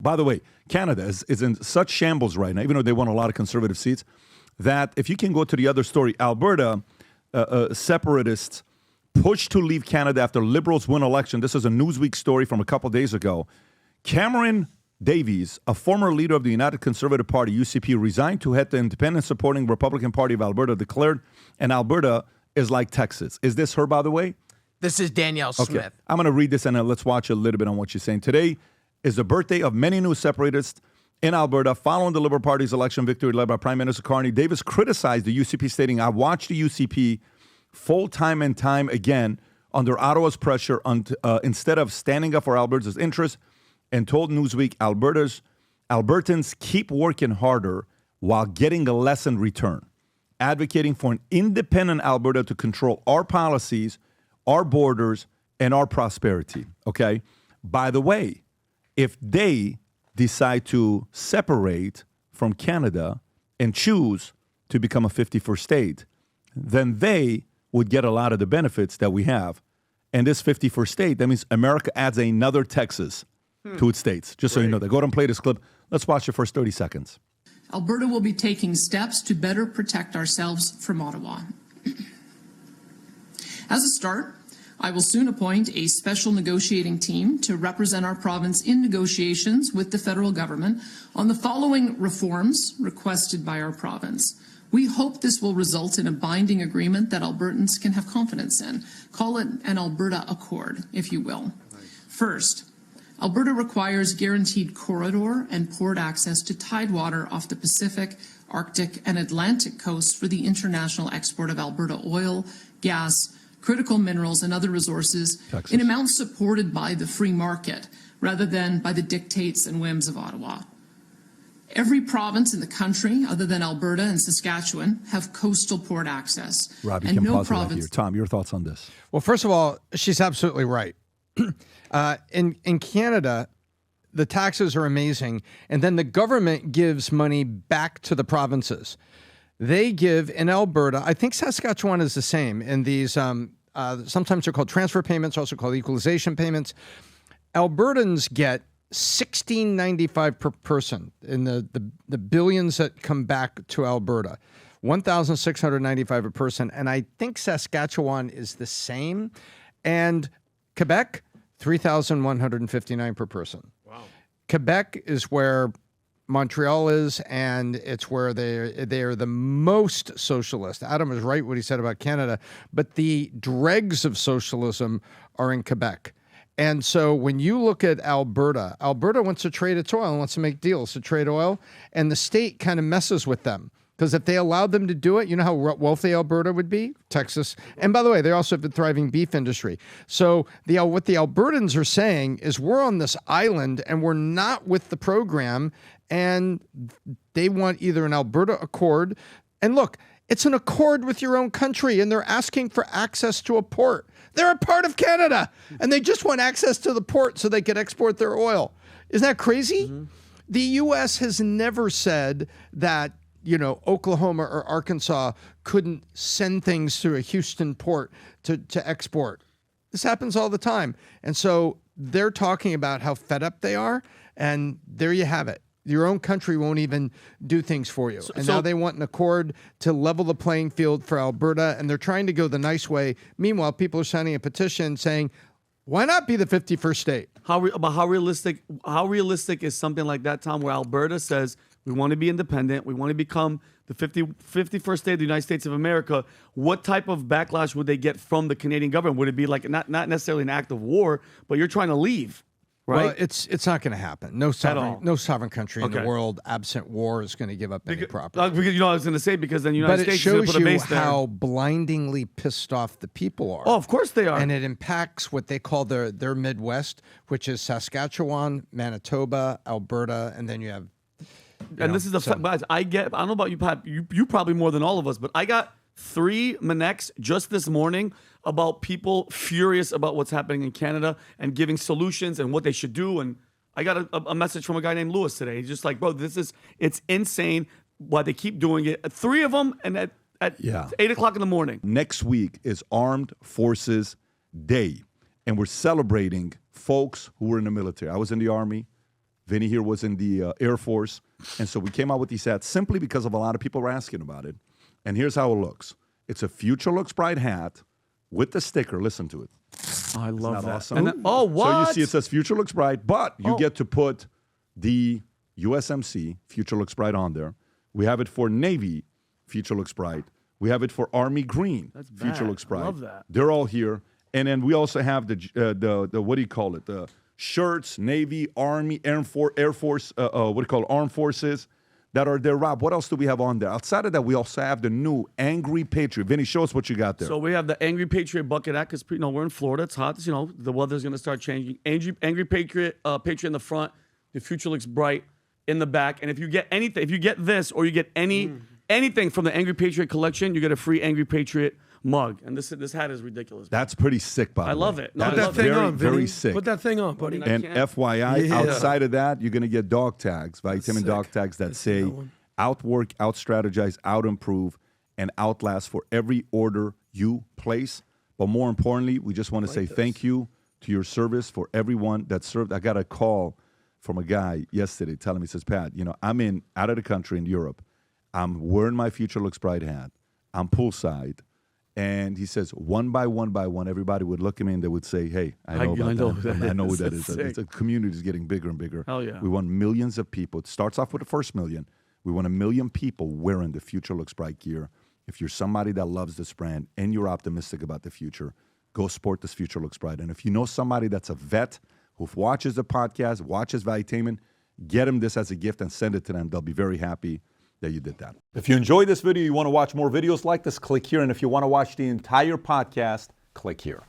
By the way, Canada is in such shambles right now, even though they won a lot of conservative seats, that if you can go to the other story, Alberta, separatists pushed to leave Canada after Liberals win election. This is a Newsweek story from a couple days ago. Cameron Davies, a former leader of the United Conservative Party, UCP, resigned to head the independent-supporting Republican Party of Alberta, declared, and Alberta is like Texas. Is this her, by the way? This is Danielle Smith. Okay. I'm going to read this, and then let's watch a little bit on what she's saying. Today is the birthday of many new separatists in Alberta following the Liberal Party's election victory led by Prime Minister Carney. Davis criticized the UCP, stating, I watched the UCP full time and time again under Ottawa's pressure instead of standing up for Alberta's interests, and told Newsweek Albertans keep working harder while getting less in return, advocating for an independent Alberta to control our policies, our borders, and our prosperity. Okay? By the way, if they decide to separate from Canada and choose to become a 51st state, then they would get a lot of the benefits that we have. And this 51st state, that means America adds another Texas to its states. Just so you know that. Go ahead and play this clip. Let's watch the first 30 seconds. Alberta will be taking steps to better protect ourselves from Ottawa. As a start, I will soon appoint a special negotiating team to represent our province in negotiations with the federal government on the following reforms requested by our province. We hope this will result in a binding agreement that Albertans can have confidence in. Call it an Alberta Accord, if you will. First, Alberta requires guaranteed corridor and port access to tidewater off the Pacific, Arctic, and Atlantic coasts for the international export of Alberta oil, gas, critical minerals, and other resources in amounts supported by the free market rather than by the dictates and whims of Ottawa. Every province in the country, other than Alberta and Saskatchewan, have coastal port access. Rob, you can pause right here. Tom, your thoughts on this? Well, first of all, she's absolutely right. In Canada, the taxes are amazing, and then the government gives money back to the provinces. They give in Alberta, I think Saskatchewan is the same, in these, sometimes they're called transfer payments, also called equalization payments. Albertans get $16.95 per person in the billions that come back to Alberta, $1,695 a person, and I think Saskatchewan is the same, and Quebec, $3,159 per person. Wow. Quebec is where Montreal is, and it's where they are the most socialist. Adam was right what he said about Canada, but the dregs of socialism are in Quebec. And so when you look at Alberta wants to trade its oil and wants to make deals to trade oil, and the state kind of messes with them. Because if they allowed them to do it, you know how wealthy Alberta would be? Texas. And by the way, they also have a thriving beef industry. So what the Albertans are saying is we're on this island and we're not with the program, and they want either an Alberta Accord. And look, it's an accord with your own country, and they're asking for access to a port. They're a part of Canada, and they just want access to the port so they can export their oil. Isn't that crazy? Mm-hmm. The U.S. has never said that Oklahoma or Arkansas couldn't send things through a Houston port to export. This happens all the time. And so they're talking about how fed up they are, and there you have it. Your own country won't even do things for you. Now they want an accord to level the playing field for Alberta, and they're trying to go the nice way. Meanwhile, people are signing a petition saying, why not be the 51st state? How realistic is something like that, Tom, where Alberta says, we want to be independent. We want to become the 51st state of the United States of America. What type of backlash would they get from the Canadian government? Would it be like not necessarily an act of war, but you're trying to leave, right? Well, it's not going to happen. No sovereign country in the world, absent war, is going to give up any property. Because, I was going to say, because then the United States is going to put a base there. But it shows you how blindingly pissed off the people are. Oh, of course they are. And it impacts what they call their Midwest, which is Saskatchewan, Manitoba, Alberta, and then you have... this is but I don't know about you, Pat. You probably more than all of us, but I got 3 Manex just this morning about people furious about what's happening in Canada and giving solutions and what they should do. And I got a message from a guy named Lewis today. He's just like, bro, it's insane why they keep doing it. 3 of them, and at 8 o'clock in the morning. Next week is Armed Forces Day, and we're celebrating folks who were in the military. I was in the Army. Vinny here was in the Air Force. And so we came out with these hats simply because of a lot of people were asking about it. And here's how it looks. It's a Future Looks Bright hat with the sticker. Listen to it. Oh, I love that. Awesome? And then, oh, what? So you see it says Future Looks Bright, but you get to put the USMC, Future Looks Bright, on there. We have it for Navy, Future Looks Bright. We have it for Army Green, That's Future bad. Looks Bright. I love that. They're all here. And then we also have the what do you call it? The shirts, Navy, Army, Air Force, what do you call it? Armed Forces that are there. Rob, what else do we have on there? Outside of that, we also have the new Angry Patriot. Vinny, show us what you got there. So we have the Angry Patriot bucket hat because we're in Florida. It's hot. The weather's going to start changing. Angry Patriot, Patriot in the front. The Future Looks Bright in the back. And if you get anything, if you get this or you get anything from the Angry Patriot collection, you get a free Angry Patriot mug. And this hat is ridiculous. That's pretty sick, by the way. I love it. No, That I is love thing it. very, on, Vinny. very sick. Put that thing on, buddy. And FYI, Yeah. outside of that, you're going to get dog tags, Valuetainment dog tags that say outwork, out-strategize, out-improve, and outlast for every order you place. But more importantly, we just want to say thank you to your service for everyone that served. I got a call from a guy yesterday telling me, he says, Pat, I'm out of the country in Europe. I'm wearing my Future Looks Bright hat. I'm poolside. And he says, one by one, everybody would look at me and they would say, hey, I know that. I know who that is. The community is getting bigger and bigger. Hell yeah. We want millions of people. It starts off with the first million. We want 1 million people wearing the Future Looks Bright gear. If you're somebody that loves this brand and you're optimistic about the future, go sport this Future Looks Bright. And if you know somebody that's a vet who watches the podcast, watches Valuetainment, get them this as a gift and send it to them. They'll be very happy that you did that. If you enjoyed this video, you want to watch more videos like this, click here. And if you want to watch the entire podcast, click here.